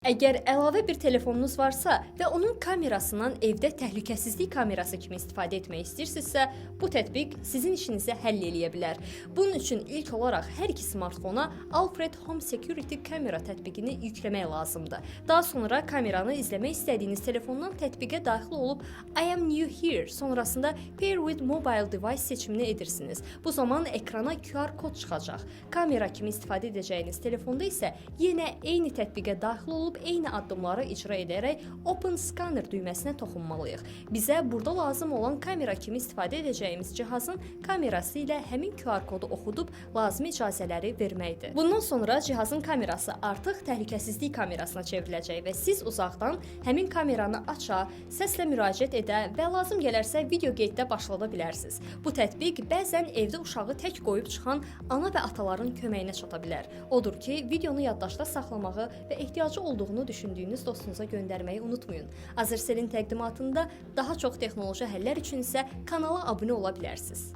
Əgər əlavə bir telefonunuz varsa və onun kamerasından evdə təhlükəsizlik kamerası kimi istifadə etmək istəyirsinizsə, bu tətbiq sizin işinizi həll eləyə bilər. Bunun üçün ilk olaraq hər iki smartfona Alfred Home Security kamera tətbiqini yükləmək lazımdır. Daha sonra kameranı izləmək istədiyiniz telefondan tətbiqə daxil olub I am new here sonrasında Pair with mobile device seçimini edirsiniz. Bu zaman ekrana QR kod çıxacaq. Kamera kimi istifadə edəcəyiniz telefonda isə yenə eyni tətbiqə daxil olub eyni addımları icra edərək Open Scanner düyməsinə toxunmalıyıq. Bizə burada lazım olan kamera kimi istifadə edəcəyimiz cihazın kamerası ilə həmin QR kodu oxudub lazımi icazələri verməkdir. Bundan sonra cihazın kamerası artıq təhlükəsizlik kamerasına çevriləcək və siz uzaqdan həmin kameranı aça, səslə müraciət edə və lazım gələrsə video qeyddə başlada bilərsiniz. Bu tətbiq bəzən evdə uşağı tək qoyub çıxan ana və ataların köməyinə çata bilər. Odur ki, videonu yaddaşda saxlamağı və ehtiyacı olduğunu düşündüyünüz dostunuza göndərməyi unutmayın. Azercell'in təqdimatında daha çox texnoloji həllər üçün isə kanala abunə ola bilərsiniz.